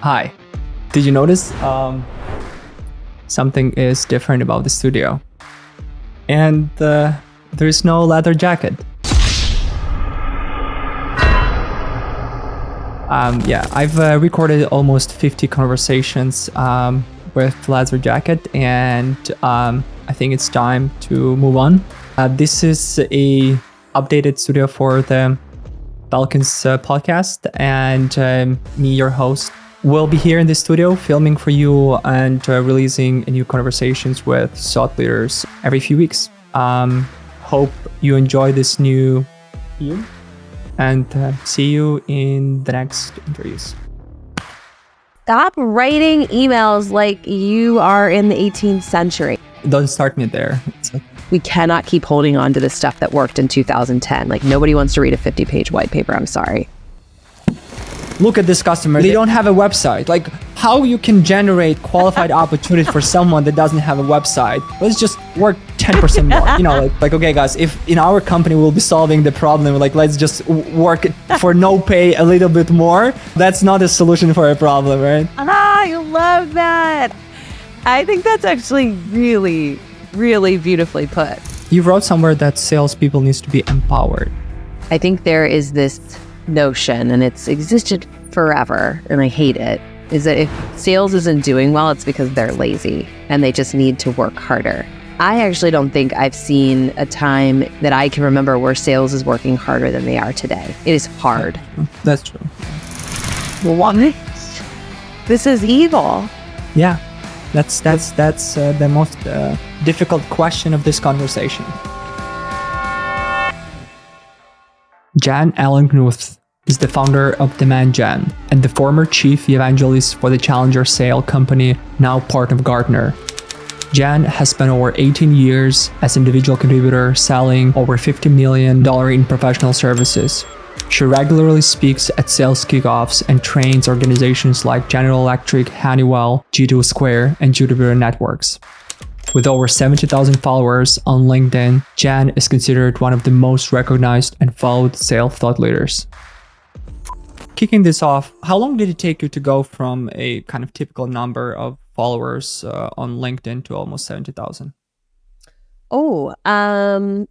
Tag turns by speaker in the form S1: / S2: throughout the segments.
S1: Hi. Did you notice something is different about the studio? And there's no leather jacket. I've recorded almost 50 conversations with leather jacket, and I think it's time to move on. This is a updated studio for the Belkins Podcast, and me, your host, will be here in the studio filming for you and releasing new conversations with thought leaders every few weeks. Hope you enjoy this new view, and see you in the next interviews.
S2: Stop writing emails like you are in the 18th century.
S1: Don't start me there.
S2: We cannot keep holding on to the stuff that worked in 2010. Like, nobody wants to read a 50-page white paper. I'm sorry.
S1: Look at this customer. They don't have a website. Like, how you can generate qualified opportunities for someone that doesn't have a website? Let's just work 10% more. You know, like, okay, guys, if in our company we'll be solving the problem, like, let's just work for no pay a little bit more. That's not a solution for a problem, right?
S2: I love that. I think that's actually really, really beautifully put.
S1: You wrote somewhere that salespeople needs to be empowered.
S2: I think there is this notion, and it's existed forever, and I hate it, is that if sales isn't doing well, it's because they're lazy and they just need to work harder. I actually don't think I've seen a time that I can remember where sales is working harder than they are today. It is hard.
S1: That's true.
S2: Well, what? This is evil.
S1: Yeah, that's the most difficult question of this conversation. Jan Allen-Knuth is the founder of Demand Gen and the former chief evangelist for the Challenger sale company, now part of Gartner. Jan has spent over 18 years as an individual contributor, selling over $50 million in professional services. She regularly speaks at sales kickoffs and trains organizations like General Electric, Honeywell, G2 Square, and Jupiter Networks. With over 70,000 followers on LinkedIn, Jan is considered one of the most recognized and followed sales thought leaders. Kicking this off, how long did it take you to go from a kind of typical number of followers on LinkedIn to almost 70,000?
S2: I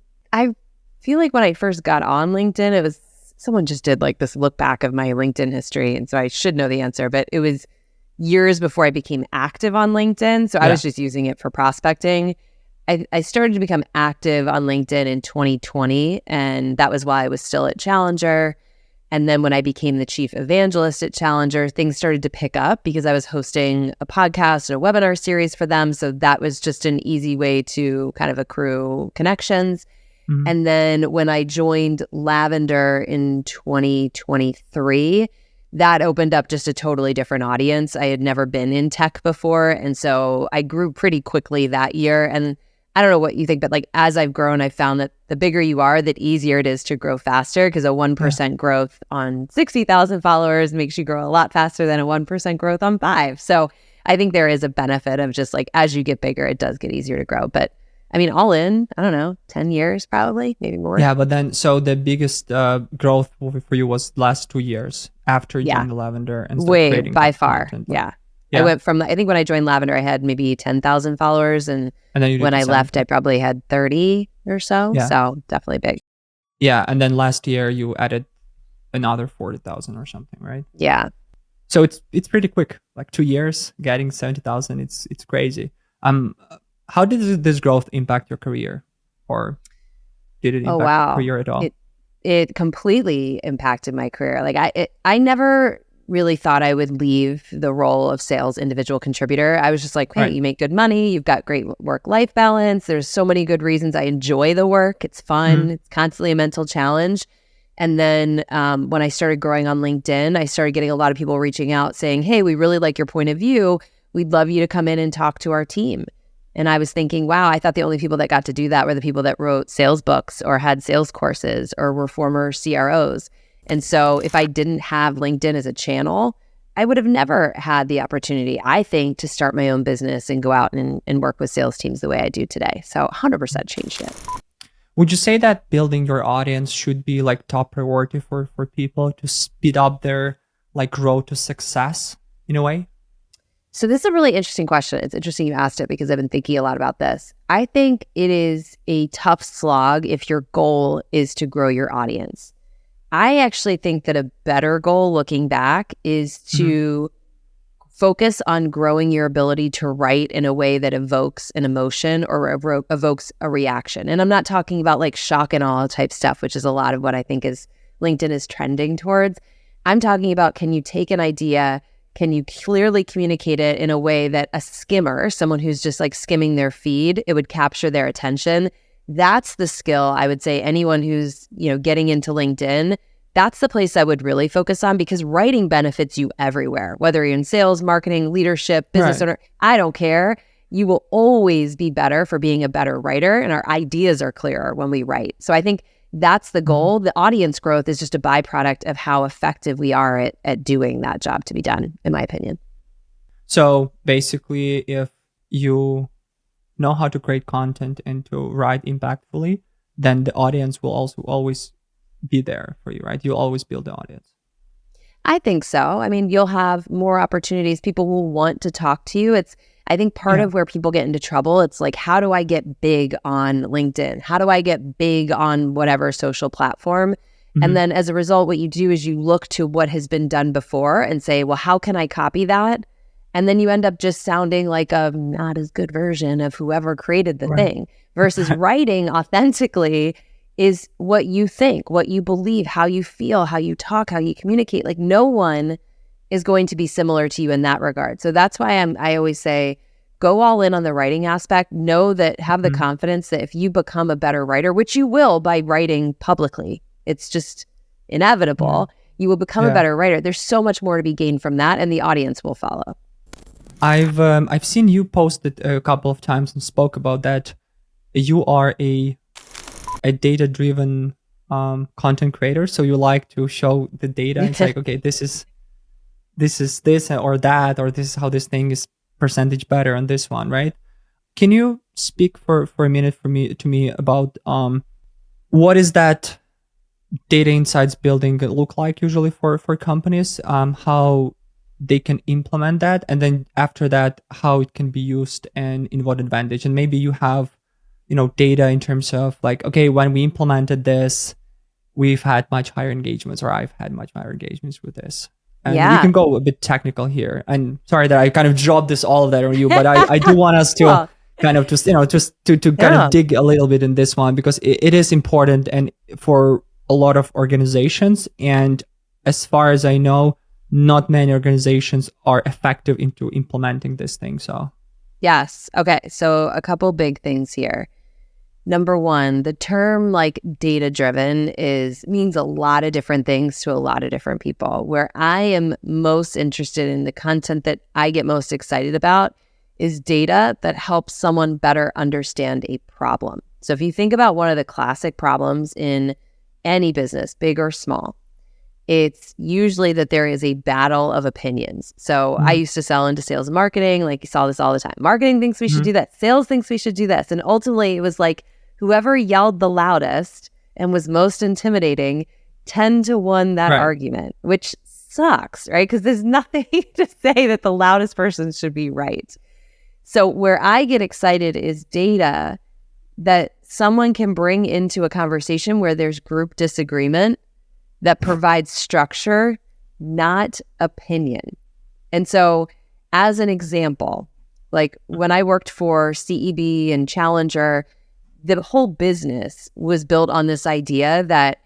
S2: feel like when I first got on LinkedIn, it was someone just did like this look back of my LinkedIn history, and so I should know the answer, but it was years before I became active on LinkedIn. So I was just using it for prospecting. I started to become active on LinkedIn in 2020, and that was while I was still at Challenger. And then when I became the chief evangelist at Challenger, things started to pick up because I was hosting a podcast and a webinar series for them. So that was just an easy way to kind of accrue connections. Mm-hmm. And then when I joined Lavender in 2023, that opened up just a totally different audience. I had never been in tech before. And so I grew pretty quickly that year. And I don't know what you think, but like as I've grown, I've found that the bigger you are, the easier it is to grow faster, because a 1% growth on 60,000 followers makes you grow a lot faster than a 1% growth on 5. So I think there is a benefit of just like, as you get bigger, it does get easier to grow. But I mean, all in, I don't know, 10 years probably, maybe more.
S1: Yeah, but then, so the biggest growth for you was last 2 years after you joined Lavender and started creating
S2: by far,
S1: content.
S2: Yeah. I went from, I think when I joined Lavender, I had maybe 10,000 followers. And then when I left, I probably had 30 or so. Yeah. So definitely big.
S1: Yeah. And then last year you added another 40,000 or something, right?
S2: Yeah.
S1: So it's pretty quick, like 2 years, getting 70,000. It's crazy. How did this growth impact your career, or did it impact your career at all?
S2: It completely impacted my career. Like I never really thought I would leave the role of sales individual contributor. I was just like, hey, you make good money. You've got great work-life balance. There's so many good reasons. I enjoy the work. It's fun. Mm-hmm. It's constantly a mental challenge. And then when I started growing on LinkedIn, I started getting a lot of people reaching out saying, hey, we really like your point of view. We'd love you to come in and talk to our team. And I was thinking, wow, I thought the only people that got to do that were the people that wrote sales books or had sales courses or were former CROs. And so if I didn't have LinkedIn as a channel, I would have never had the opportunity, I think, to start my own business and go out and work with sales teams the way I do today. So 100% changed it.
S1: Would you say that building your audience should be like top priority for people to speed up their like road to success in a way?
S2: So this is a really interesting question. It's interesting you asked it because I've been thinking a lot about this. I think it is a tough slog if your goal is to grow your audience. I actually think that a better goal looking back is to focus on growing your ability to write in a way that evokes an emotion or evokes a reaction. And I'm not talking about like shock and awe type stuff, which is a lot of what I think is LinkedIn is trending towards. I'm talking about, can you take an idea, can you clearly communicate it in a way that a skimmer, someone who's just like skimming their feed, it would capture their attention? That's the skill I would say anyone who's, getting into LinkedIn, that's the place I would really focus on, because writing benefits you everywhere, whether you're in sales, marketing, leadership, business owner, I don't care. You will always be better for being a better writer, and our ideas are clearer when we write. So I think that's the goal. The audience growth is just a byproduct of how effective we are at doing that job to be done, in my opinion.
S1: So basically, if you know how to create content and to write impactfully, then the audience will also always be there for you, right? You'll always build the audience.
S2: I think so. I mean, you'll have more opportunities. People will want to talk to you. I think part of where people get into trouble, it's like, how do I get big on LinkedIn? How do I get big on whatever social platform? And then as a result, what you do is you look to what has been done before and say, well, how can I copy that? And then you end up just sounding like a not as good version of whoever created the thing, versus writing authentically is what you think, what you believe, how you feel, how you talk, how you communicate. Like, no one is going to be similar to you in that regard. So that's why I always say, go all in on the writing aspect. Know that, have the confidence that if you become a better writer, which you will by writing publicly, it's just inevitable, you will become a better writer. There's so much more to be gained from that, and the audience will follow.
S1: I've seen you post it a couple of times and spoke about that. You are a data-driven content creator, so you like to show the data. It's like, okay, this is this or that, or this is how this thing is percentage better on this one, right? Can you speak for a minute to me about what is that data insights building look like usually for companies, how they can implement that, and then after that, how it can be used and in what advantage? And maybe you have data in terms of like, okay, when we implemented this, we've had much higher engagements, or I've had much higher engagements with this. And we can go a bit technical here. And sorry that I kind of dropped all of that on you, but I do want us to kind of just, to kind of dig a little bit in this one, because it is important and for a lot of organizations. And as far as I know, not many organizations are effective into implementing this thing. So
S2: yes. Okay. So a couple big things here. Number one, the term like data-driven means a lot of different things to a lot of different people. Where I am most interested in, the content that I get most excited about, is data that helps someone better understand a problem. So if you think about one of the classic problems in any business, big or small, it's usually that there is a battle of opinions. So I used to sell into sales and marketing, like you saw this all the time. Marketing thinks we should do that. Sales thinks we should do this. And ultimately it was like whoever yelled the loudest and was most intimidating tend to win that argument, which sucks, right? Because there's nothing to say that the loudest person should be right. So where I get excited is data that someone can bring into a conversation where there's group disagreement that provides structure, not opinion. And so as an example, like when I worked for CEB and Challenger, the whole business was built on this idea that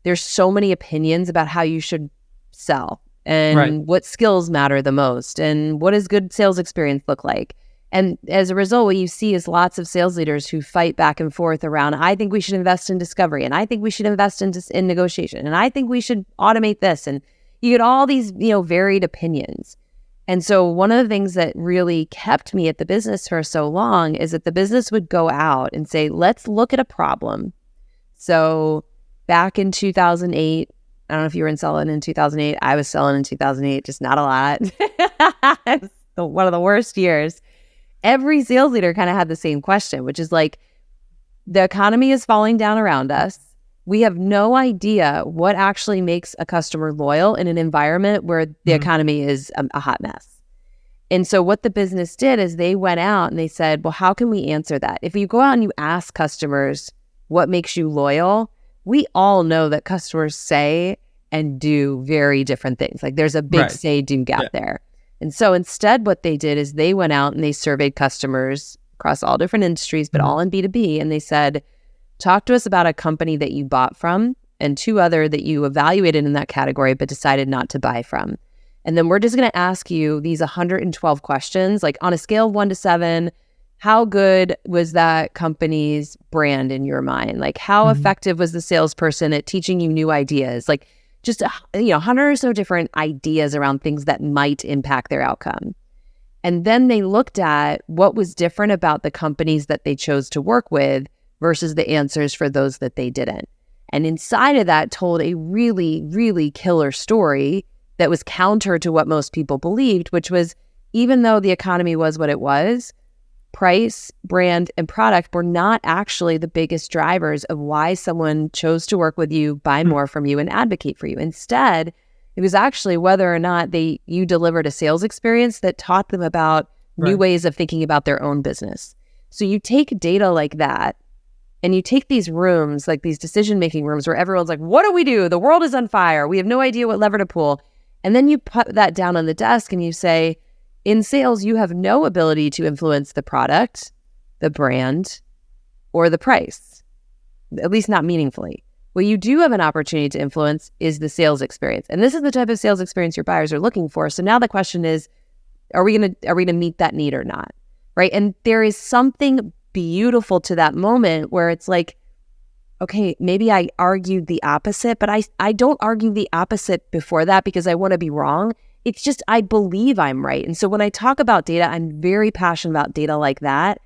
S2: there's so many opinions about how you should sell and what skills matter the most and what does good sales experience look like. And as a result, what you see is lots of sales leaders who fight back and forth around, I think we should invest in discovery, and I think we should invest in negotiation, and I think we should automate this. And you get all these, varied opinions. And so one of the things that really kept me at the business for so long is that the business would go out and say, let's look at a problem. So back in 2008, I don't know if you were selling in 2008. I was selling in 2008, just not a lot. It's one of the worst years. Every sales leader kind of had the same question, which is like, the economy is falling down around us. We have no idea what actually makes a customer loyal in an environment where the economy is a hot mess. And so what the business did is they went out and they said, well, how can we answer that? If you go out and you ask customers what makes you loyal, we all know that customers say and do very different things. Like there's a big say-do gap there. And so instead what they did is they went out and they surveyed customers across all different industries, but all in B2B. And they said, talk to us about a company that you bought from and 2 other that you evaluated in that category but decided not to buy from. And then we're just going to ask you these 112 questions, like on a scale of 1 to 7, how good was that company's brand in your mind? Like how effective was the salesperson at teaching you new ideas? Like just, 100 or so different ideas around things that might impact their outcome. And then they looked at what was different about the companies that they chose to work with versus the answers for those that they didn't. And inside of that told a really, really killer story that was counter to what most people believed, which was even though the economy was what it was, price, brand, and product were not actually the biggest drivers of why someone chose to work with you, buy more from you, and advocate for you. Instead, it was actually whether or not you delivered a sales experience that taught them about new ways of thinking about their own business. So you take data like that, and you take these rooms, like these decision-making rooms where everyone's like, what do we do? The world is on fire. We have no idea what lever to pull. And then you put that down on the desk and you say, in sales, you have no ability to influence the product, the brand, or the price, at least not meaningfully. What you do have an opportunity to influence is the sales experience. And this is the type of sales experience your buyers are looking for. So now the question is, are we gonna meet that need or not? Right? And there is something beautiful to that moment where it's like, okay, maybe I argued the opposite, but I don't argue the opposite before that because I want to be wrong. It's just I believe I'm right. And so when I talk about data, I'm very passionate about data like that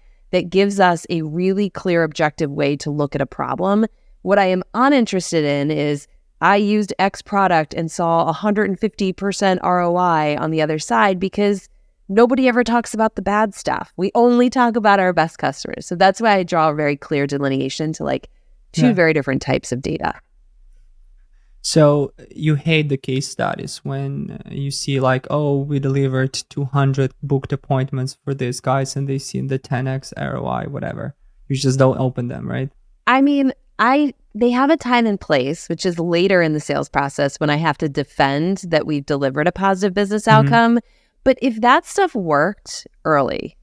S2: gives us a really clear, objective way to look at a problem. What I am uninterested in is I used X product and saw 150% ROI on the other side because nobody ever talks about the bad stuff. We only talk about our best customers. So that's why I draw a very clear delineation to like two very different types of data.
S1: So you hate the case studies when you see like, oh, we delivered 200 booked appointments for these guys and they see the 10x ROI, whatever. You just don't open them, right?
S2: I mean, they have a time and place, which is later in the sales process when I have to defend that we've delivered a positive business outcome. But if that stuff worked early,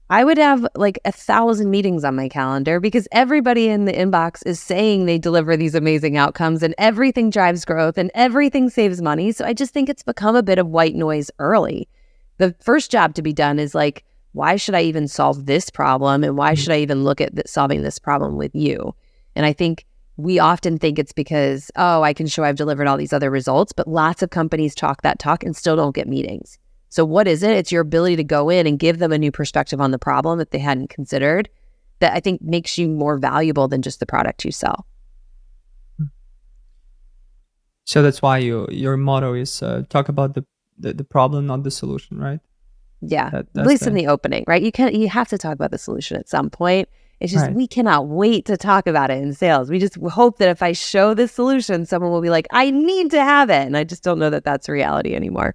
S2: I would have like 1,000 meetings on my calendar because everybody in the inbox is saying they deliver these amazing outcomes and everything drives growth and everything saves money. So I just think it's become a bit of white noise early. The first job to be done is like, why should I even solve this problem? And why should I even look at solving this problem with you? And I think we often think it's because, oh, I can show I've delivered all these other results, but lots of companies talk that talk and still don't get meetings. So what is it? It's your ability to go in and give them a new perspective on the problem that they hadn't considered that I think makes you more valuable than just the product you sell.
S1: So that's why your motto is talk about the problem, not the solution, right?
S2: Yeah, at least in the opening, right? You have to talk about the solution at some point. It's just we cannot wait to talk about it in sales. We just hope that if I show this solution, someone will be like, I need to have it. And I just don't know that that's reality anymore.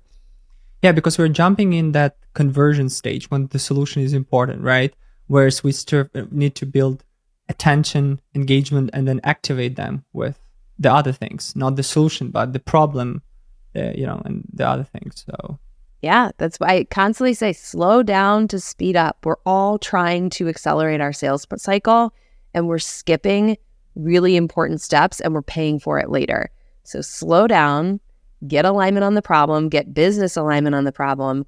S1: Yeah, because we're jumping in that conversion stage when the solution is important, right? Whereas we still need to build attention, engagement, and then activate them with the other things, not the solution, but the problem, and the other things. So
S2: yeah, that's why I constantly say slow down to speed up. We're all trying to accelerate our sales cycle and we're skipping really important steps and we're paying for it later. So slow down, get alignment on the problem, get business alignment on the problem.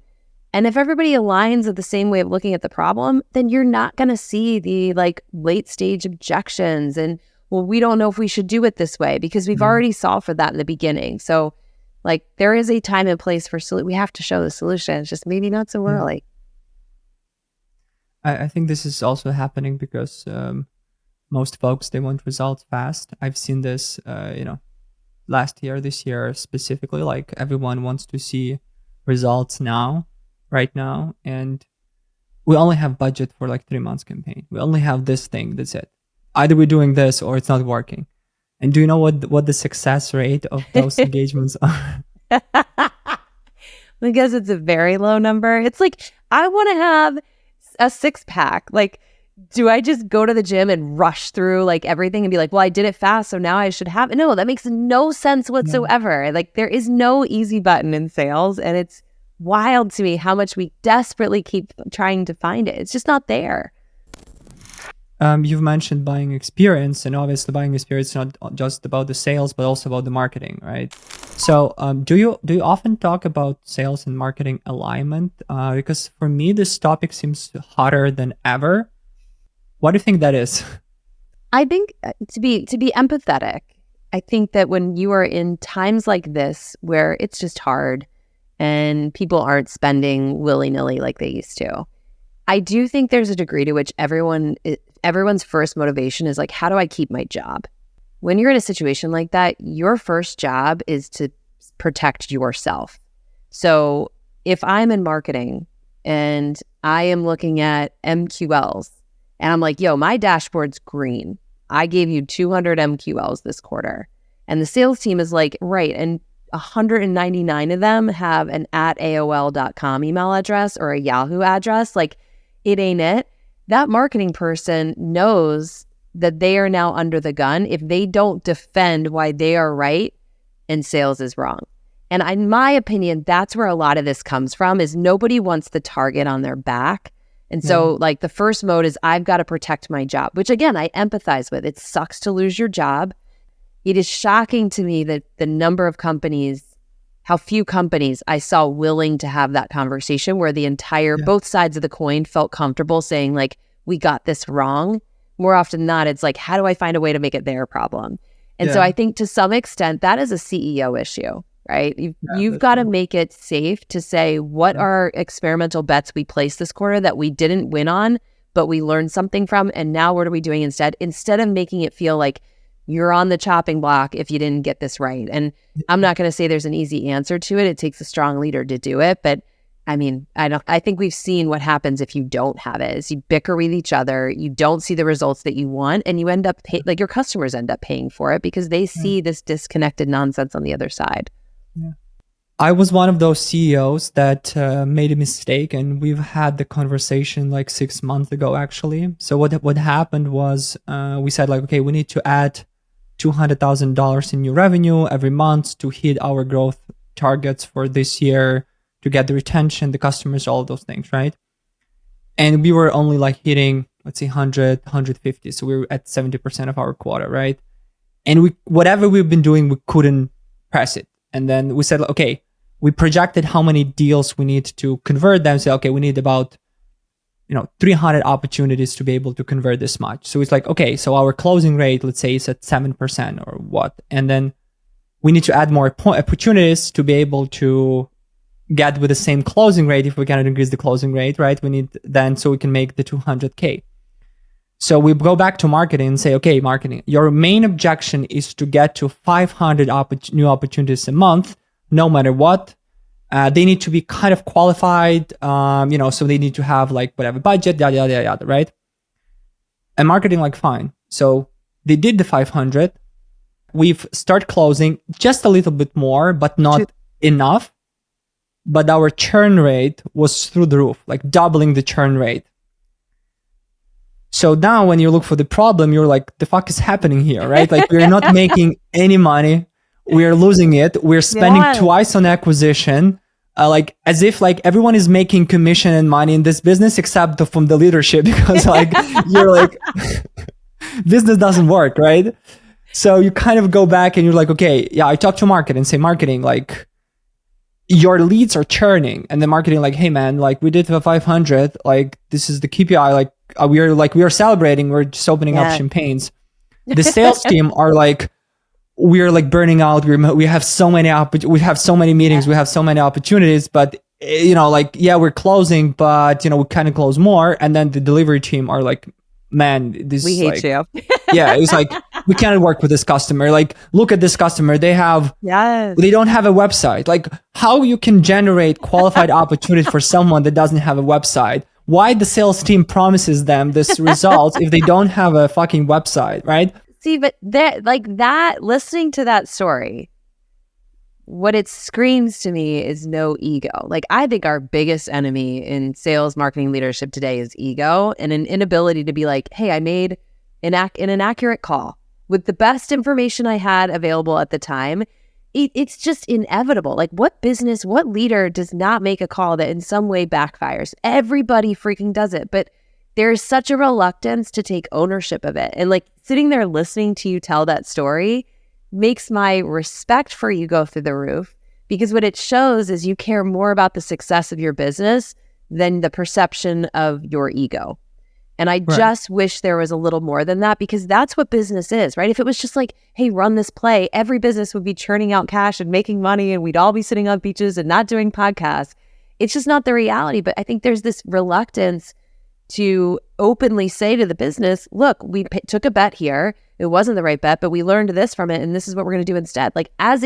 S2: And if everybody aligns with the same way of looking at the problem, then you're not going to see the like late stage objections and, well, we don't know if we should do it this way because we've already solved for that in the beginning. So like there is a time and place for we have to show the solution. It's just maybe not so early.
S1: I think this is also happening because most folks, they want results fast. I've seen this, last year, this year specifically, like everyone wants to see results right now. And we only have budget for like 3 months campaign. We only have this thing. That's it. Either we're doing this or it's not working. And do you know what the success rate of those engagements are?
S2: I guess it's a very low number. It's like, I want to have a 6-pack. Like, do I just go to the gym and rush through like everything and be like, well, I did it fast, so now I should have it? No, that makes no sense whatsoever. Like, there is no easy button in sales, and it's wild to me how much we desperately keep trying to find it. It's just not there.
S1: You've mentioned buying experience, and obviously buying experience is not just about the sales, but also about the marketing, right? So do you often talk about sales and marketing alignment? Because for me, this topic seems hotter than ever. What do you think that is?
S2: I think to be empathetic, I think that when you are in times like this where it's just hard and people aren't spending willy-nilly like they used to, I do think there's a degree to which everyone's first motivation is like, how do I keep my job? When you're in a situation like that, your first job is to protect yourself. So if I'm in marketing and I am looking at MQLs and I'm like, yo, my dashboard's green. I gave you 200 MQLs this quarter. And the sales team is like, right, and 199 of them have an @AOL.com email address or a Yahoo address. Like, it ain't it. That marketing person knows that they are now under the gun if they don't defend why they are right and sales is wrong. And in my opinion, that's where a lot of this comes from, is nobody wants the target on their back. And so like the first mode is, I've got to protect my job, which again, I empathize with. It sucks to lose your job. It is shocking to me that the number of companies, how few companies I saw willing to have that conversation where the entire, both sides of the coin felt comfortable saying like, we got this wrong. More often than not, it's like, how do I find a way to make it their problem? And so I think to some extent that is a CEO issue, right? You've got to make it safe to say, what are experimental bets we placed this quarter that we didn't win on, but we learned something from, and now what are we doing instead? Instead of making it feel like you're on the chopping block if you didn't get this right. And I'm not going to say there's an easy answer to it. It takes a strong leader to do it. But I mean, I think we've seen what happens if you don't have it, is you bicker with each other, you don't see the results that you want, and you end up like your customers end up paying for it because they see this disconnected nonsense on the other side.
S1: Yeah. I was one of those CEOs that made a mistake, and we've had the conversation like 6 months ago, actually. So what happened was we said like, okay, we need to add $200,000 in new revenue every month to hit our growth targets for this year, to get the retention, the customers, all of those things, right? And we were only like hitting, let's say 100, 150. So we were at 70% of our quota, right? And whatever we've been doing, we couldn't press it. And then we said, okay, we projected how many deals we need to convert them. So, okay, we need about 300 opportunities to be able to convert this much. So it's like, okay, so our closing rate, let's say, is at 7% or what. And then we need to add more opportunities to be able to get with the same closing rate. If we cannot increase the closing rate, right? We need then, so we can make the 200K. So we go back to marketing and say, okay, marketing, your main objection is to get to 500 new opportunities a month, no matter what. They need to be kind of qualified, so they need to have like whatever budget, yada, yada, yada, right? And marketing, like, fine. So they did the 500. We've started closing just a little bit more, but not enough. But our churn rate was through the roof, like doubling the churn rate. So now when you look for the problem, you're like, the fuck is happening here, right? Like, we're not making any money. We're losing it. We're spending twice on acquisition. Like, as if like everyone is making commission and money in this business except from the leadership, because like you're like, business doesn't work, right? So you kind of go back and you're like, okay, yeah, I talk to marketing and say, marketing, like, your leads are churning, and the marketing like, hey man, like, we did the 500, like, this is the KPI, like, we are celebrating, we're just opening up champagnes. The sales team are like, we're like burning out, we have so many meetings, we have so many opportunities, but we're closing, but we kind of close more. And then the delivery team are like, man, we hate you. It's like, we can't work with this customer. Like, look at this customer. They don't have a website. Like, how you can generate qualified opportunities for someone that doesn't have a website? Why the sales team promises them this results if they don't have a fucking website, right?
S2: See, but listening to that story, what it screams to me is no ego. Like, I think our biggest enemy in sales, marketing, leadership today is ego and an inability to be like, hey, I made an accurate call with the best information I had available at the time. It's just inevitable. Like, what business, what leader does not make a call that in some way backfires? Everybody freaking does it. But there's such a reluctance to take ownership of it. And like sitting there listening to you tell that story makes my respect for you go through the roof, because what it shows is you care more about the success of your business than the perception of your ego. And I just wish there was a little more than that, because that's what business is, right? If it was just like, hey, run this play, every business would be churning out cash and making money and we'd all be sitting on beaches and not doing podcasts. It's just not the reality. But I think there's this reluctance to openly say to the business, look, we took a bet here. It wasn't the right bet, but we learned this from it, and this is what we're going to do instead. Like, as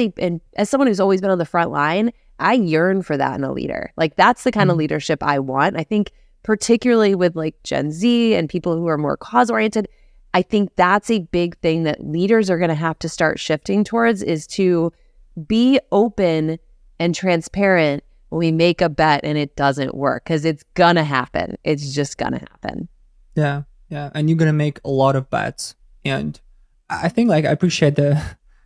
S2: someone who's always been on the front line, I yearn for that in a leader. Like, that's the kind of leadership I want. I think particularly with like Gen Z and people who are more cause-oriented, I think that's a big thing that leaders are going to have to start shifting towards, is to be open and transparent when we make a bet and it doesn't work, because it's going to happen. It's just going to happen.
S1: Yeah. And you're going to make a lot of bets. And I think like I appreciate the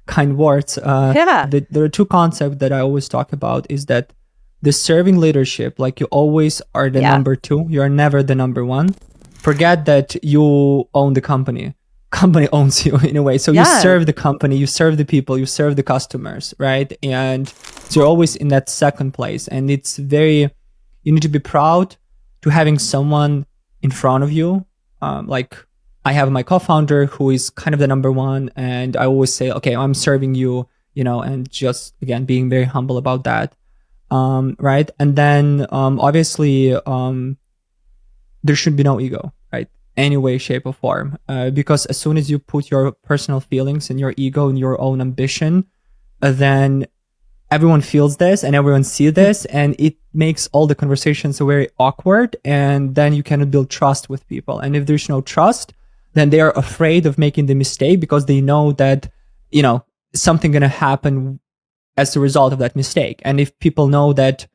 S1: kind words. There are two concepts that I always talk about, is that the serving leadership, like you always are the number two. You're never the number one. Forget that you own the company. Company owns you in a way. So you serve the company, you serve the people, you serve the customers, right? And so you're always in that second place. And it's you need to be proud to having someone in front of you. Like I have my co-founder who is kind of the number one. And I always say, okay, I'm serving you, and just, again, being very humble about that. Right. And then, obviously, there should be no ego, right? Any way, shape or form. Because as soon as you put your personal feelings and your ego and your own ambition, then everyone feels this and everyone sees this, and it makes all the conversations very awkward, and then you cannot build trust with people. And if there's no trust, then they are afraid of making the mistake, because they know that, something going to happen as a result of that mistake. And if people know that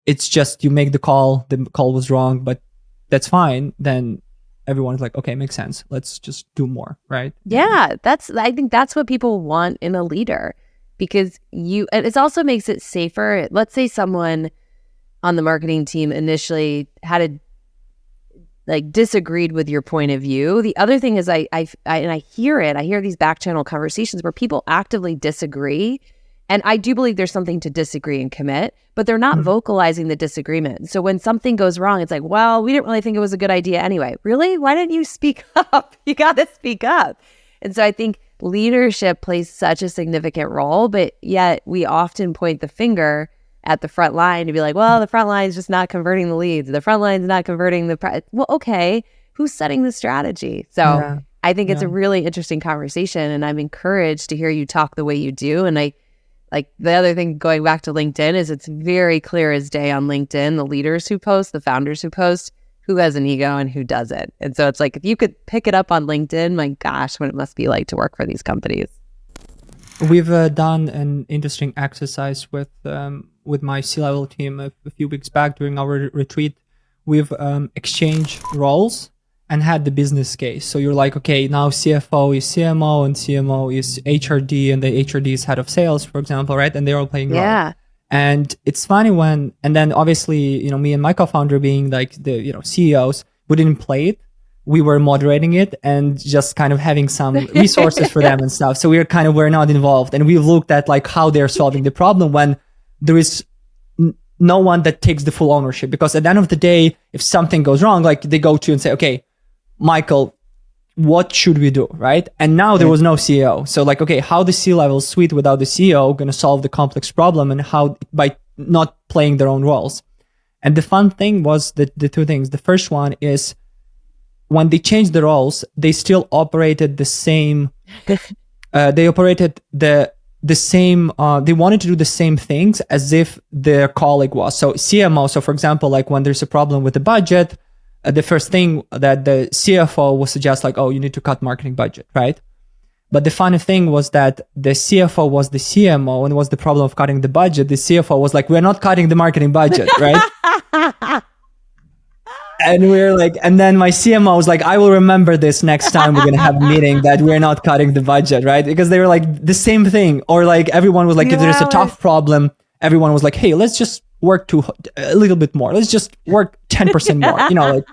S1: it's just you make the call was wrong, but that's fine, then everyone's like, okay, makes sense. Let's just do more, right?
S2: Yeah, I think that's what people want in a leader, because it also makes it safer. Let's say someone on the marketing team initially had disagreed with your point of view. The other thing is I hear these back channel conversations where people actively disagree. And I do believe there's something to disagree and commit, but they're not vocalizing the disagreement. So when something goes wrong, it's like, well, we didn't really think it was a good idea anyway. Really? Why didn't you speak up? You got to speak up. And so I think leadership plays such a significant role, but yet we often point the finger at the front line to be like, well, the front line is just not converting the leads. The front line is not converting well, okay, who's setting the strategy? So I think it's a really interesting conversation, and I'm encouraged to hear you talk the way you do. And the other thing, going back to LinkedIn, is it's very clear as day on LinkedIn, the leaders who post, the founders who post, who has an ego and who doesn't. And so it's like, if you could pick it up on LinkedIn, my gosh, what it must be like to work for these companies.
S1: We've done an interesting exercise with my C-level team a few weeks back during our retreat. We've exchanged roles and had the business case. So you're like, okay, now CFO is CMO and CMO is HRD, and the HRD is head of sales, for example, right? And they're all playing role. And it's funny and then obviously, me and my co-founder being like the, CEOs, we didn't play it. We were moderating it and just kind of having some resources for them and stuff. So we're not involved. And we've looked at like how they're solving the problem when there is no one that takes the full ownership. Because at the end of the day, if something goes wrong, like they go to you and say, okay, Michael, what should we do, right? And now there was no CEO. So like, okay, how the C-level suite without the CEO going to solve the complex problem, and how by not playing their own roles. And the fun thing was the two things. The first one is when they changed the roles, they still operated the same. They operated the same. They wanted to do the same things as if their colleague was. So CMO. So for example, like when there's a problem with the budget, the first thing that the CFO will suggest, like, oh, you need to cut marketing budget, right? But the funny thing was that the CFO was the CMO, and it was the problem of cutting the budget. The CFO was like, we're not cutting the marketing budget, right? And we're like, and then my CMO was like, I will remember this next time we're going to have a meeting that we're not cutting the budget, right? Because they were like the same thing. Or like everyone was like, if there's a tough problem, everyone was like, hey, let's just work a little bit more. Let's just work 10% more, you know, like.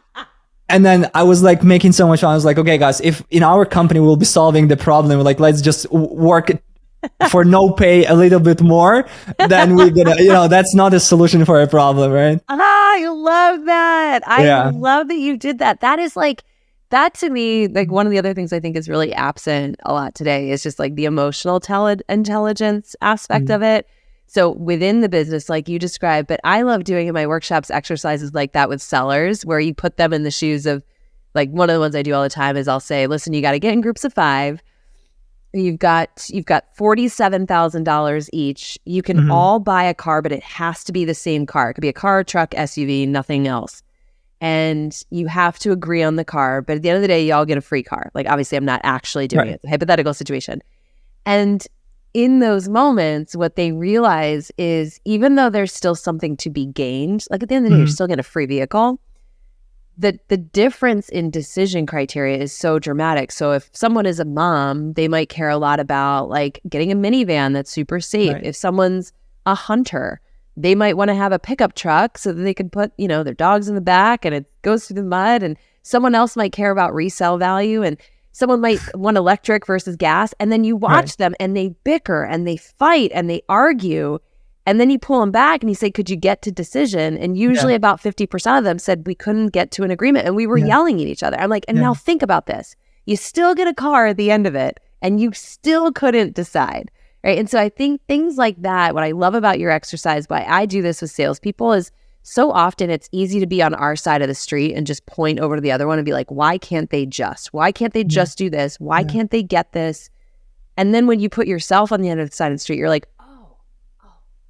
S1: And then I was like making so much fun. I was like, okay, guys, if in our company we'll be solving the problem, like, let's just work for no pay a little bit more, then we're gonna, you know, that's not a solution for a problem, right?
S2: I love that. I love that you did that. That is like, that to me, like one of the other things I think is really absent a lot today is just like the emotional intelligence aspect of it. So within the business, like you described, but I love doing in my workshops exercises like that with sellers, where you put them in the shoes of, like one of the ones I do all the time is I'll say, listen, you got to get in groups of 5. You've got $47,000 each. You can all buy a car, but it has to be the same car. It could be a car, truck, SUV, nothing else. And you have to agree on the car. But at the end of the day, you all get a free car. Like obviously I'm not actually doing it. It's a hypothetical situation. And in those moments, what they realize is even though there's still something to be gained, like at the end of the day, you're still getting a free vehicle. The difference in decision criteria is so dramatic. So if someone is a mom, they might care a lot about like getting a minivan that's super safe. Right. If someone's a hunter, they might want to have a pickup truck so that they can put, you know, their dogs in the back and it goes through the mud. And someone else might care about resale value, and someone might want electric versus gas. And then you watch them and they bicker and they fight and they argue. And then you pull them back and you say, could you get to decision? And usually about 50% of them said we couldn't get to an agreement, and we were yelling at each other. I'm like, and now think about this. You still get a car at the end of it and you still couldn't decide, right? And so I think things like that, what I love about your exercise, why I do this with salespeople, is so often it's easy to be on our side of the street and just point over to the other one and be like, why can't they just? Why can't they just do this? Why can't they get this? And then when you put yourself on the other side of the street, you're like,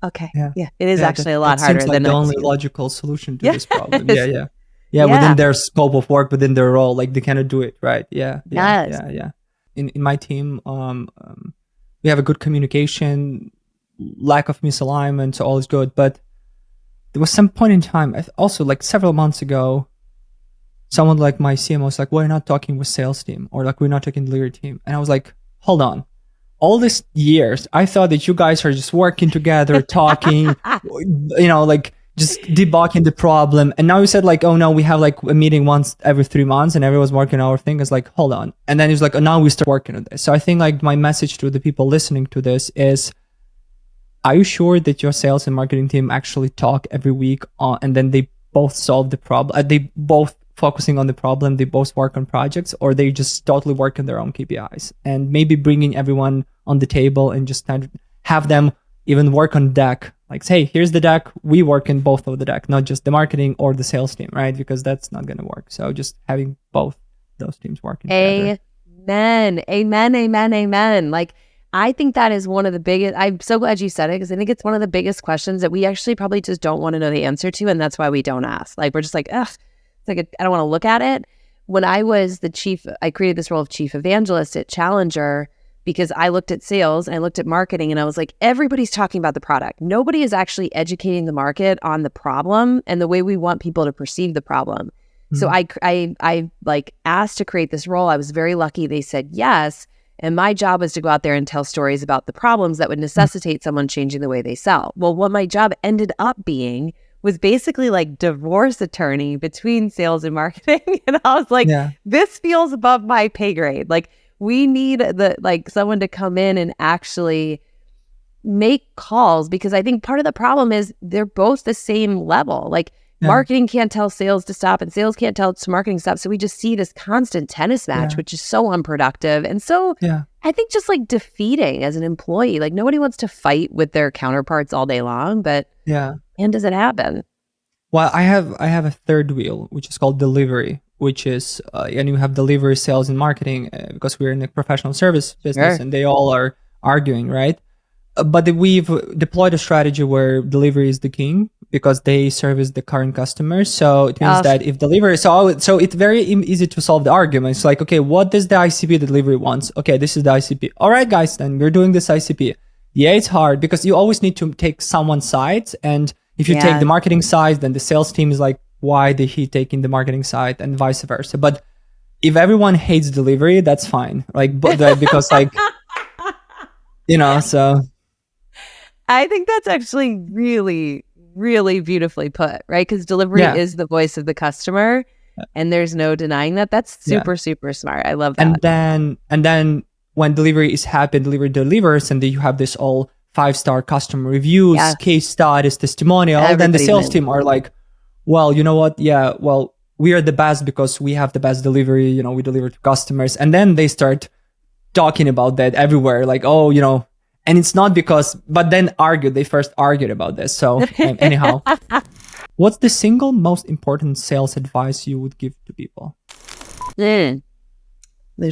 S2: okay. Yeah. It is actually a lot harder than
S1: the only logical solution to this problem. Yeah. Within their scope of work, within their role, like they cannot do it. Right. Yeah. In my team, we have a good communication, lack of misalignment, so all is good. But there was some point in time, also like several months ago, someone like my CMO was like, we're not talking with sales team, or like we're not talking delivery team. And I was like, hold on. All these years, I thought that you guys are just working together, talking, you know, like just debugging the problem. And now you said like, oh no, we have like a meeting once every 3 months and everyone's working on our thing. It's like, hold on. And then it's like, oh, now we start working on this. So I think like my message to the people listening to this is, are you sure that your sales and marketing team actually talk every week and then they both solve the problem? They both focusing on the problem, they both work on projects, or they just totally work on their own KPIs? And maybe bringing everyone on the table and just kind of have them even work on deck. Like, hey, here's the deck. We work in both of the deck, not just the marketing or the sales team, right? Because that's not going to work. So just having both those teams working together.
S2: Amen. Like, I think that is one of the biggest, I'm so glad you said it, because I think it's one of the biggest questions that we actually probably just don't want to know the answer to. And that's why we don't ask. Like, we're just like, ugh. It's like, I don't want to look at it. When I was I created this role of chief evangelist at Challenger because I looked at sales and I looked at marketing and I was like, everybody's talking about the product. Nobody is actually educating the market on the problem and the way we want people to perceive the problem. So I like asked to create this role. I was very lucky. They said yes. And my job was to go out there and tell stories about the problems that would necessitate someone changing the way they sell. Well, what my job ended up being was basically like divorce attorney between sales and marketing. And I was like, this feels above my pay grade. Like, we need someone to come in and actually make calls, because I think part of the problem is they're both the same level. Like, marketing can't tell sales to stop and sales can't tell marketing to stop. So we just see this constant tennis match, which is so unproductive. And so I think just like defeating as an employee. Like, nobody wants to fight with their counterparts all day long, but and does it happen?
S1: Well, I have a third wheel, which is called delivery, which is, and you have delivery, sales, and marketing, because we're in the professional service business and they all are arguing, right? But we've deployed a strategy where delivery is the king, because they service the current customers. So it means that if delivery, so it's very easy to solve the argument. It's like, okay, what does the ICP delivery wants? Okay, this is the ICP. All right, guys, then we're doing this ICP. Yeah, it's hard because you always need to take someone's side. And if you take the marketing side, then the sales team is like, why did he taking the marketing side, and vice versa. But if everyone hates delivery, that's fine. Like, because like, so.
S2: I think that's actually really, really beautifully put, right? Because delivery is the voice of the customer, and there's no denying that. That's super, super smart. I love that.
S1: And then when delivery is happy, delivery delivers, and then you have this all 5-star customer reviews, case studies, testimonial. Then the sales team are like, well, you know what? Yeah, well, we are the best because we have the best delivery. We deliver to customers, and then they start talking about that everywhere. Like, oh, and it's not because, but then they first argued about this. So anyhow, what's the single most important sales advice you would give to people?
S2: There's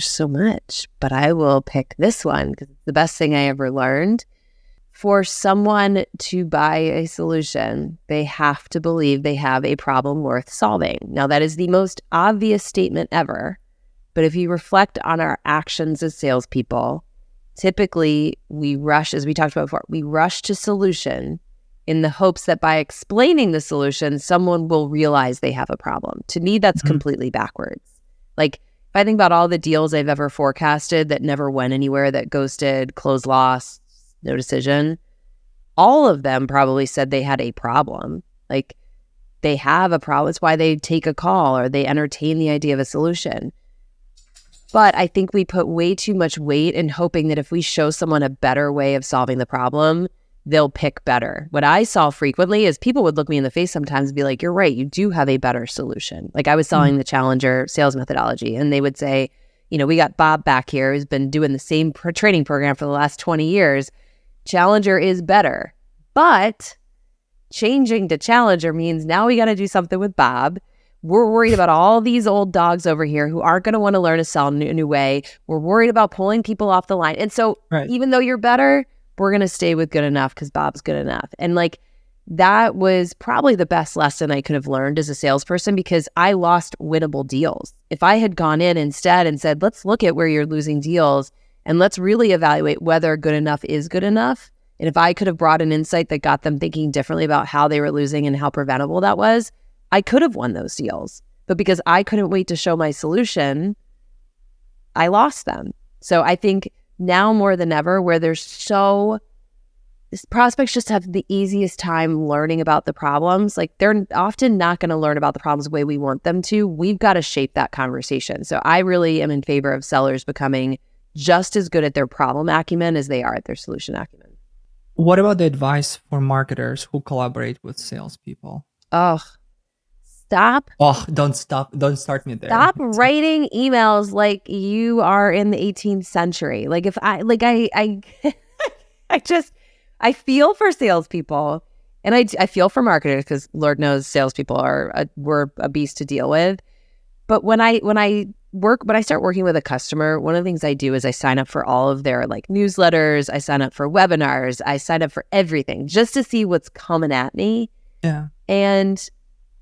S2: so much, but I will pick this one because it's the best thing I ever learned. For someone to buy a solution, they have to believe they have a problem worth solving. Now, that is the most obvious statement ever. But if you reflect on our actions as salespeople, typically we rush, as we talked about before, we rush to solution in the hopes that by explaining the solution, someone will realize they have a problem. To me, that's completely backwards. Like, if I think about all the deals I've ever forecasted that never went anywhere, that ghosted, closed lost, no decision, all of them probably said they had a problem. Like, they have a problem. It's why they take a call or they entertain the idea of a solution. But I think we put way too much weight in hoping that if we show someone a better way of solving the problem, they'll pick better. What I saw frequently is people would look me in the face sometimes and be like, you're right, you do have a better solution. Like, I was selling the Challenger sales methodology, and they would say, we got Bob back here who's been doing the same training program for the last 20 years. Challenger is better. But changing to Challenger means now we got to do something with Bob. We're worried about all these old dogs over here who aren't going to want to learn to sell a new way. We're worried about pulling people off the line. And so even though you're better, we're going to stay with good enough because Bob's good enough. And like, that was probably the best lesson I could have learned as a salesperson, because I lost winnable deals. If I had gone in instead and said, let's look at where you're losing deals and let's really evaluate whether good enough is good enough. And if I could have brought an insight that got them thinking differently about how they were losing and how preventable that was, I could have won those deals. But because I couldn't wait to show my solution, I lost them. So I think now more than ever, where prospects just have the easiest time learning about the problems. Like, they're often not going to learn about the problems the way we want them to. We've got to shape that conversation. So I really am in favor of sellers becoming just as good at their problem acumen as they are at their solution acumen.
S1: What about the advice for marketers who collaborate with salespeople?
S2: Stop.
S1: Don't start me there.
S2: Stop writing emails like you are in the 18th century. Like, if I feel for salespeople, and I feel for marketers, because Lord knows salespeople we're a beast to deal with. But when I start working with a customer, one of the things I do is I sign up for all of their like newsletters. I sign up for webinars. I sign up for everything just to see what's coming at me.
S1: Yeah.
S2: And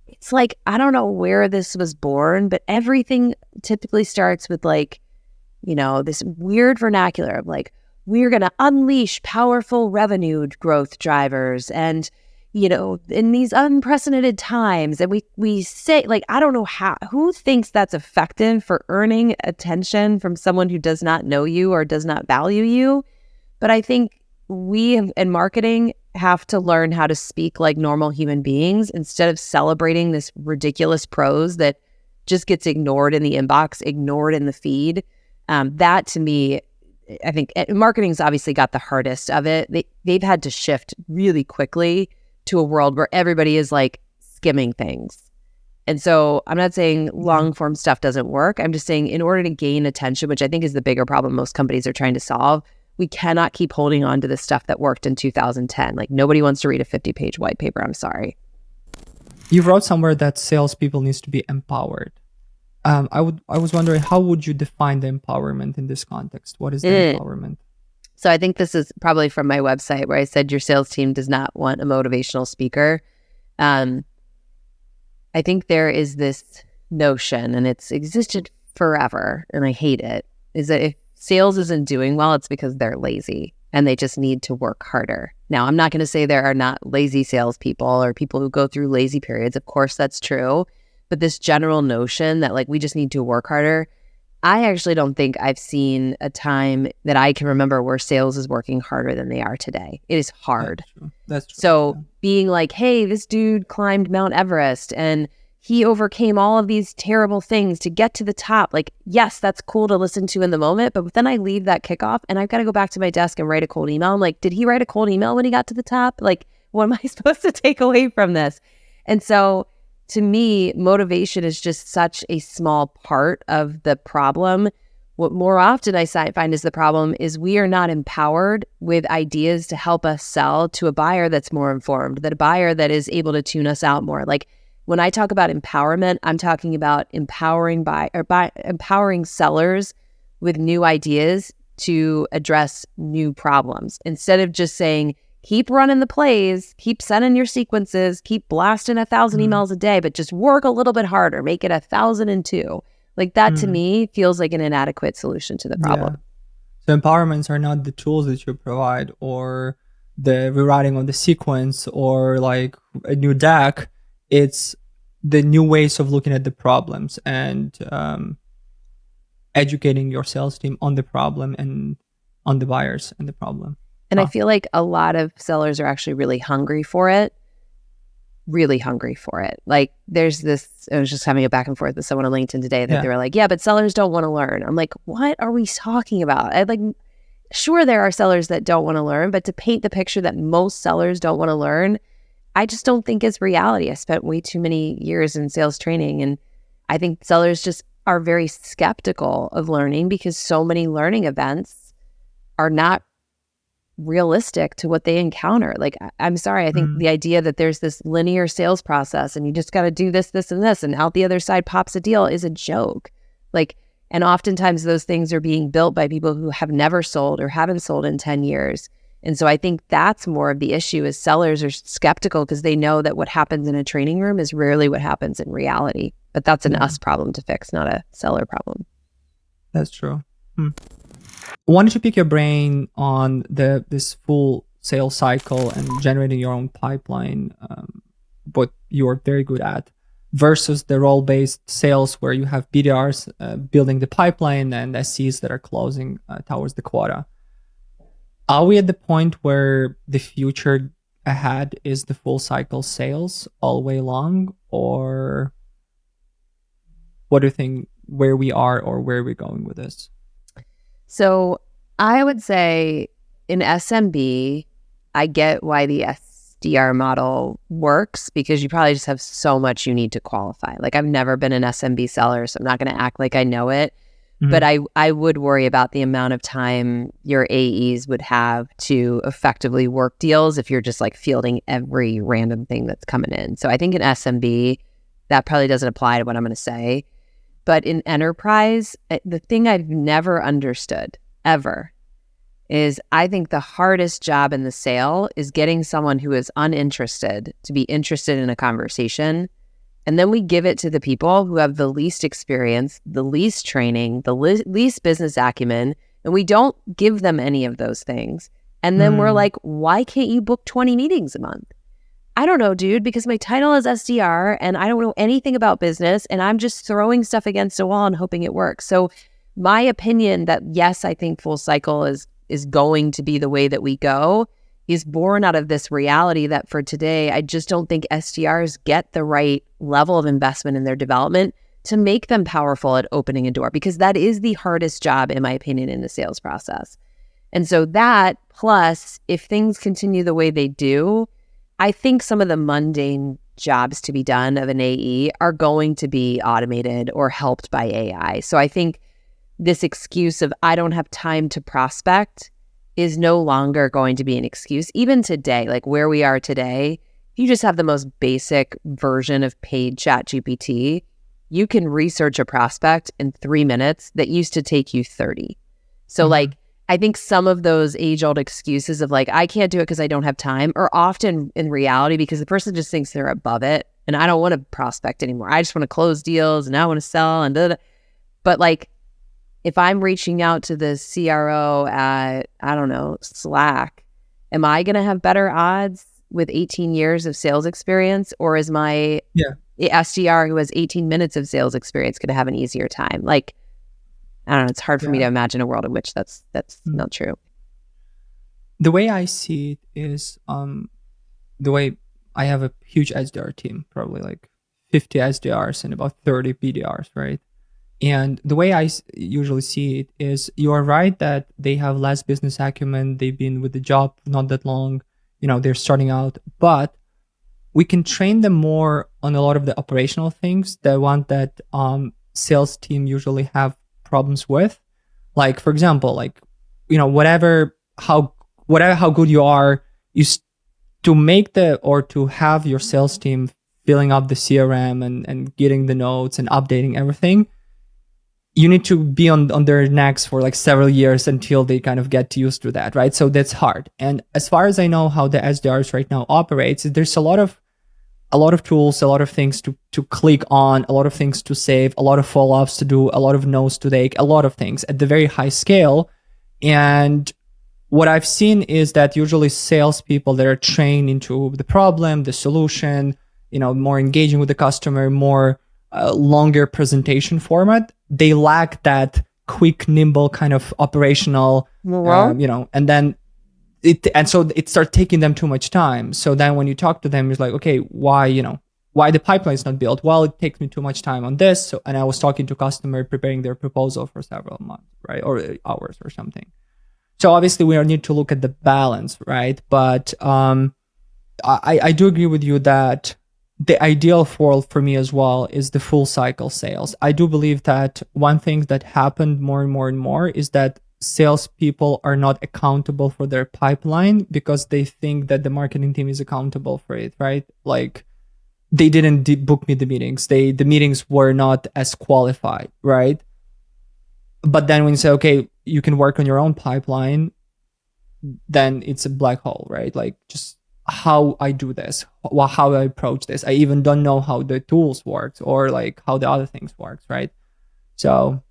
S2: it's like, I don't know where this was born, but everything typically starts with like, this weird vernacular of like, we're going to unleash powerful revenue growth drivers and, in these unprecedented times. And we say, like, I don't know who thinks that's effective for earning attention from someone who does not know you or does not value you. But I think we in marketing have to learn how to speak like normal human beings instead of celebrating this ridiculous prose that just gets ignored in the inbox, ignored in the feed. That to me, I think marketing's obviously got the hardest of it. They've had to shift really quickly to a world where everybody is like skimming things. And so I'm not saying long form stuff doesn't work. I'm just saying in order to gain attention, which I think is the bigger problem most companies are trying to solve, we cannot keep holding on to the stuff that worked in 2010. Like, nobody wants to read a 50-page white paper. I'm sorry.
S1: You wrote somewhere that salespeople needs to be empowered. I was wondering, how would you define the empowerment in this context? What is the empowerment?
S2: So I think this is probably from my website where I said your sales team does not want a motivational speaker. I think there is this notion, and it's existed forever, and I hate it, is that if sales isn't doing well, it's because they're lazy and they just need to work harder. Now, I'm not going to say there are not lazy salespeople or people who go through lazy periods. Of course, that's true. But this general notion that like we just need to work harder, I actually don't think I've seen a time that I can remember where sales is working harder than they are today. It is hard.
S1: That's true.
S2: So being like, hey, this dude climbed Mount Everest and he overcame all of these terrible things to get to the top. Like, yes, that's cool to listen to in the moment, but then I leave that kickoff and I've got to go back to my desk and write a cold email. I'm like, did he write a cold email when he got to the top? Like, what am I supposed to take away from this? And so to me, motivation is just such a small part of the problem. What more often I find is the problem is we are not empowered with ideas to help us sell to a buyer that's more informed, that a buyer that is able to tune us out more. Like when I talk about empowerment, I'm talking about empowering sellers with new ideas to address new problems instead of just saying, keep running the plays, keep sending your sequences, keep blasting 1,000 emails a day, but just work a little bit harder, make it 1,002. Like that to me feels like an inadequate solution to the problem.
S1: Yeah. So empowerments are not the tools that you provide or the rewriting of the sequence or like a new deck. It's the new ways of looking at the problems and educating your sales team on the problem and on the buyers and the problem.
S2: And I feel like a lot of sellers are actually really hungry for it. Like there's this, I was just having a back and forth with someone on LinkedIn today that they were like, yeah, but sellers don't want to learn. I'm like, what are we talking about? Sure, there are sellers that don't want to learn, but to paint the picture that most sellers don't want to learn, I just don't think it's reality. I spent way too many years in sales training, and I think sellers just are very skeptical of learning because so many learning events are not realistic to what they encounter. Like, I'm sorry, I think the idea that there's this linear sales process and you just got to do this, this, and this, and out the other side pops a deal is a joke. Like, and oftentimes those things are being built by people who have never sold or haven't sold in 10 years. And so I think that's more of the issue is sellers are skeptical because they know that what happens in a training room is rarely what happens in reality. But that's an us problem to fix, not a seller problem.
S1: That's true. I wanted to pick your brain on this full sales cycle and generating your own pipeline, what you're very good at, versus the role-based sales where you have BDRs building the pipeline and SCs that are closing towards the quota. Are we at the point where the future ahead is the full cycle sales all the way long, or what do you think where we are or where we're going with this?
S2: So I would say in SMB, I get why the SDR model works because you probably just have so much you need to qualify. Like I've never been an SMB seller, so I'm not going to act like I know it. But I would worry about the amount of time your AEs would have to effectively work deals if you're just like fielding every random thing that's coming in. So I think in SMB, that probably doesn't apply to what I'm going to say. But in enterprise, the thing I've never understood ever is I think the hardest job in the sale is getting someone who is uninterested to be interested in a conversation. And then we give it to the people who have the least experience, the least training, the least business acumen, and we don't give them any of those things. And then we're like, why can't you book 20 meetings a month? I don't know, dude, because my title is SDR and I don't know anything about business and I'm just throwing stuff against a wall and hoping it works. So my opinion that yes, I think full cycle is going to be the way that we go is born out of this reality that for today, I just don't think SDRs get the right level of investment in their development to make them powerful at opening a door, because that is the hardest job, in my opinion, in the sales process. And so that, plus if things continue the way they do, I think some of the mundane jobs to be done of an AE are going to be automated or helped by AI. So I think this excuse of I don't have time to prospect is no longer going to be an excuse. Even today, like where we are today, if you just have the most basic version of paid ChatGPT, you can research a prospect in 3 minutes that used to take you 30. So like I think some of those age-old excuses of like, I can't do it because I don't have time are often in reality because the person just thinks they're above it. And I don't want to prospect anymore. I just want to close deals and I want to sell and da-da. But like, if I'm reaching out to the CRO at, I don't know, Slack, am I going to have better odds with 18 years of sales experience? Or is my SDR who has 18 minutes of sales experience going to have an easier time? Like, I don't know. It's hard for me to imagine a world in which that's not true.
S1: The way I see it is the way I have a huge SDR team, probably like 50 SDRs and about 30 BDRs, right? And the way I usually see it is you are right that they have less business acumen. They've been with the job not that long. They're starting out, but we can train them more on a lot of the operational things, the one that sales team usually have problems with. Like, for example, how good you are, to have your sales team filling up the CRM and getting the notes and updating everything, you need to be on their necks for like several years until they kind of get used to that, right? So that's hard. And as far as I know how the SDRs right now operates, there's a lot of tools, a lot of things to click on, a lot of things to save, a lot of follow-ups to do, a lot of notes to take, a lot of things at the very high scale. And what I've seen is that usually salespeople that are trained into the problem, the solution, more engaging with the customer, more longer presentation format, they lack that quick, nimble kind of operational, and then so it starts taking them too much time. So then when you talk to them, it's like, okay, why the pipeline is not built? Well, it takes me too much time on this. So, and I was talking to customer preparing their proposal for several months, right? Or hours or something. So obviously we need to look at the balance, right? But I do agree with you that the ideal for me as well is the full cycle sales. I do believe that one thing that happened more and more and more is that salespeople are not accountable for their pipeline because they think that the marketing team is accountable for it, right? Like they didn't book me the meetings. The meetings were not as qualified, right? But then when you say, okay, you can work on your own pipeline, then it's a black hole, right? Like just how I do this, how I approach this. I even don't know how the tools work or like how the other things works, right? So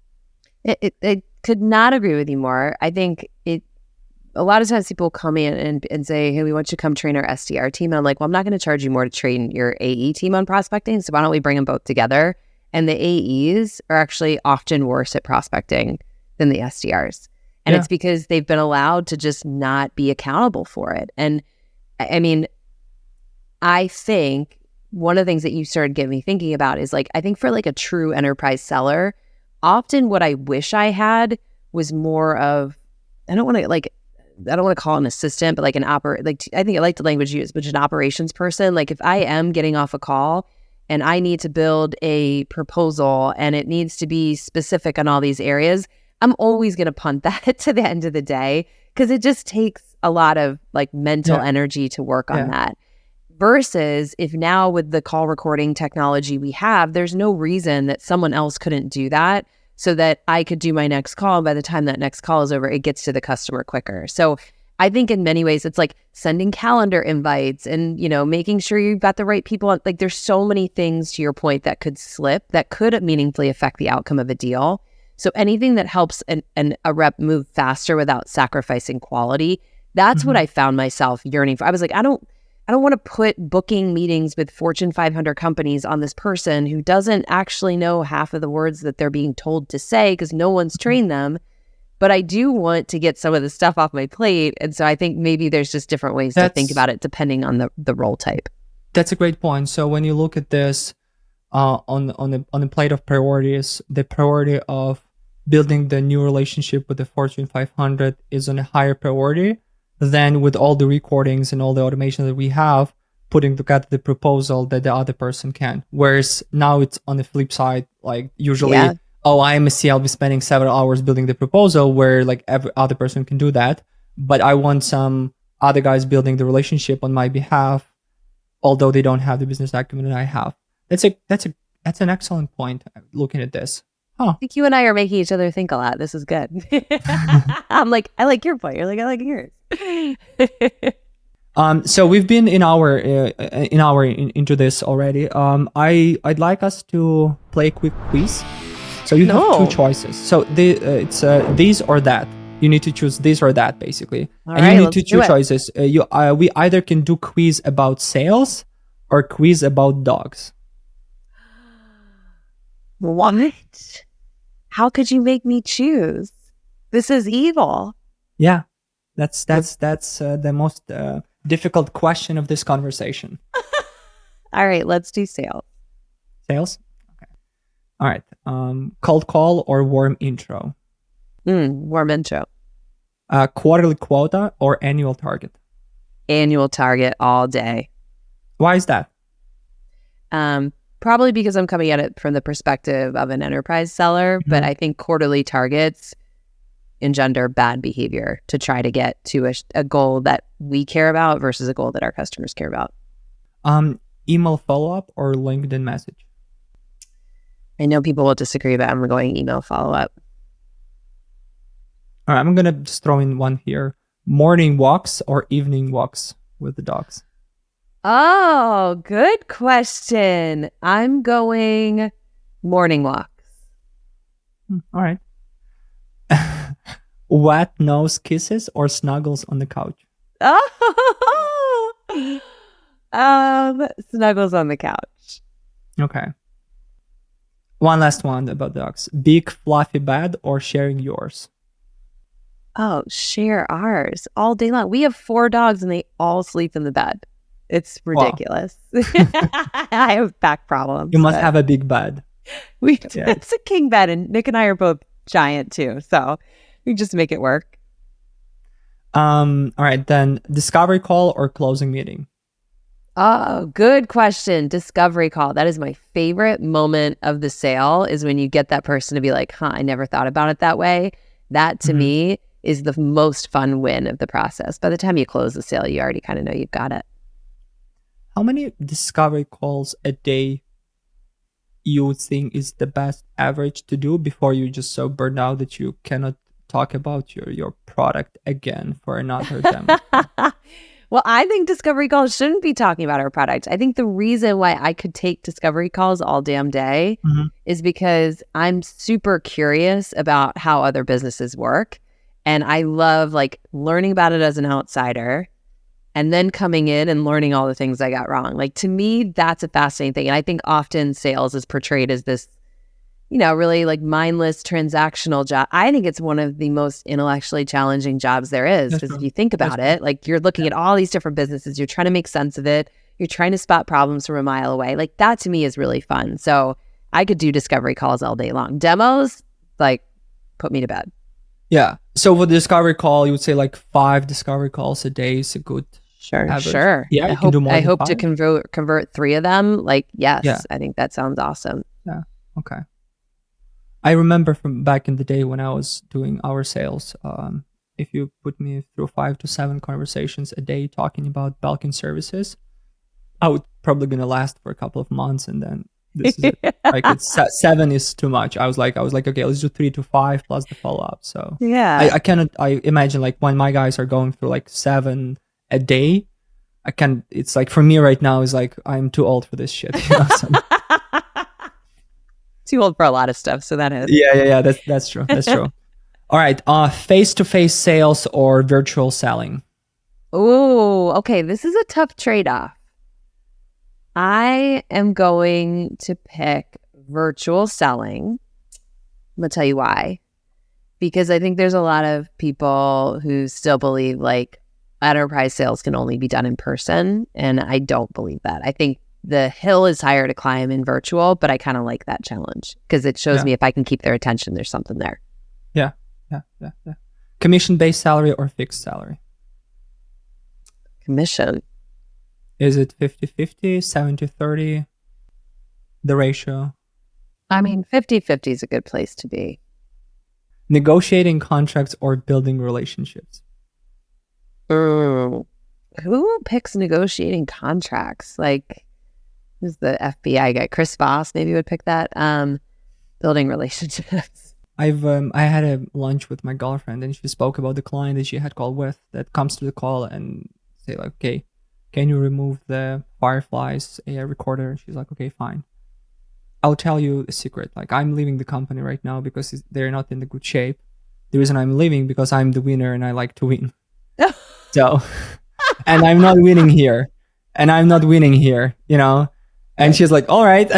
S2: I could not agree with you more. I think a lot of times people come in and say, hey, we want you to come train our SDR team. And I'm like, well, I'm not going to charge you more to train your AE team on prospecting. So why don't we bring them both together? And the AEs are actually often worse at prospecting than the SDRs. And it's because they've been allowed to just not be accountable for it. And I mean, I think one of the things that you started getting me thinking about is like, I think for like a true enterprise seller, often what I wish I had was more of, I don't want to call it an assistant, but like I think I like the language used, but an operations person. Like if I am getting off a call and I need to build a proposal and it needs to be specific on all these areas, I'm always going to punt that to the end of the day because it just takes a lot of like mental energy to work on that. Versus if now with the call recording technology we have, there's no reason that someone else couldn't do that so that I could do my next call. And by the time that next call is over, it gets to the customer quicker. So I think in many ways, it's like sending calendar invites and, making sure you've got the right people on. Like there's so many things to your point that could slip that could meaningfully affect the outcome of a deal. So anything that helps a rep move faster without sacrificing quality, that's what I found myself yearning for. I was like, I don't want to put booking meetings with Fortune 500 companies on this person who doesn't actually know half of the words that they're being told to say because no one's trained them. But I do want to get some of the stuff off my plate. And so I think maybe there's just different ways to think about it depending on the role type.
S1: That's a great point. So when you look at this on the plate of priorities, the priority of building the new relationship with the Fortune 500 is on a higher priority than with all the recordings and all the automation that we have, putting together the proposal that the other person can. Whereas now it's on the flip side, like usually, I'm a C, I'll be spending several hours building the proposal where like every other person can do that. But I want some other guys building the relationship on my behalf, although they don't have the business acumen that I have. That's an excellent point looking at this. Oh.
S2: I think you and I are making each other think a lot. This is good. I'm like, I like your point. You're like, I like yours.
S1: So we've been into this already. I'd like us to play a quick quiz. So you have two choices. So it's this or that. You need to choose this or that, basically.
S2: All
S1: and
S2: right,
S1: you need to choose choices. We either can do quiz about sales or quiz about dogs.
S2: What? How could you make me choose? This is evil.
S1: Yeah, that's the most difficult question of this conversation.
S2: All right, let's do sales.
S1: Sales? Okay. All right. Cold call or warm intro?
S2: Warm intro.
S1: Quarterly quota or annual target?
S2: Annual target all day.
S1: Why is that?
S2: Probably because I'm coming at it from the perspective of an enterprise seller, but I think quarterly targets engender bad behavior to try to get to a goal that we care about versus a goal that our customers care about.
S1: Email follow-up or LinkedIn message?
S2: I know people will disagree, but I'm going email follow-up.
S1: All right, I'm going to just throw in one here. Morning walks or evening walks with the dogs?
S2: Oh, good question. I'm going morning walks.
S1: All right. Wet nose kisses or snuggles on the couch?
S2: Snuggles on the couch.
S1: Okay. One last one about dogs. Big fluffy bed or sharing yours?
S2: Oh, share ours all day long. We have 4 dogs and they all sleep in the bed. It's ridiculous. Wow. I have back problems.
S1: You must have a big bed.
S2: It's a king bed, and Nick and I are both giant too, so we just make it work.
S1: All right, then discovery call or closing meeting?
S2: Oh, good question. Discovery call. That is my favorite moment of the sale, is when you get that person to be like, I never thought about it that way. That to me is the most fun win of the process. By the time you close the sale, you already kind of know you've got it.
S1: How many discovery calls a day you think is the best average to do before you're just so burned out that you cannot talk about your product again for another demo?
S2: Well, I think discovery calls shouldn't be talking about our product. I think the reason why I could take discovery calls all damn day is because I'm super curious about how other businesses work. And I love learning about it as an outsider and then coming in and learning all the things I got wrong. To me, that's a fascinating thing. And I think often sales is portrayed as this, really mindless transactional job. I think it's one of the most intellectually challenging jobs there is, because if you think about it, you're looking at all these different businesses, you're trying to make sense of it, you're trying to spot problems from a mile away. That to me is really fun. So I could do discovery calls all day long. Demos, put me to bed.
S1: Yeah. So with the discovery call, you would say 5 discovery calls a day is a good average.
S2: Sure.
S1: Yeah,
S2: I hope to convert 3 of them. Yes,
S1: yeah.
S2: I think that sounds awesome.
S1: Yeah. Okay. I remember from back in the day when I was doing our sales, if you put me through 5 to 7 conversations a day talking about Belkins services, I would probably gonna last for a couple of months, and then this is it. 7 is too much. I was like, okay, let's do 3 to 5 plus the follow up. So
S2: yeah,
S1: I cannot. I imagine when my guys are going through 7 a day, I can. It's for me right now is I'm too old for this shit. So.
S2: Too old for a lot of stuff, so that is.
S1: Yeah. That's true. That's true. All right. Face-to-face sales or virtual selling?
S2: Oh, okay. This is a tough trade-off. I am going to pick virtual selling. I'm gonna tell you why. Because I think there's a lot of people who still believe enterprise sales can only be done in person, and I don't believe that. I think the hill is higher to climb in virtual, but I kind of like that challenge because it shows me if I can keep their attention, there's something there.
S1: Yeah. Commission-based salary or fixed salary?
S2: Commission.
S1: Is it 50-50, 70-30, the ratio?
S2: I mean, 50-50 is a good place to be.
S1: Negotiating contracts or building relationships?
S2: Who picks negotiating contracts? Who's the FBI guy? Chris Voss maybe would pick that. building relationships.
S1: I had a lunch with my girlfriend, and she spoke about the client that she had called with that comes to the call and say like, okay, can you remove the Fireflies AI recorder? She's like, okay, fine. I'll tell you a secret. Like, I'm leaving the company right now because they're not in the good shape. The reason I'm leaving because I'm the winner and I like to win. So, and I'm not winning here. And I'm not winning here, you know? And she's like, all right.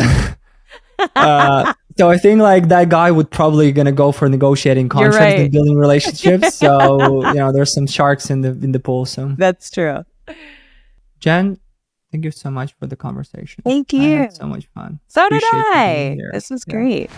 S1: So I think like that guy would probably gonna go for negotiating contracts and building relationships. So, you know, there's some sharks in the pool. So
S2: that's true.
S1: Jen, thank you so much for the conversation.
S2: Thank you.
S1: I had so much fun.
S2: So did I. This was great.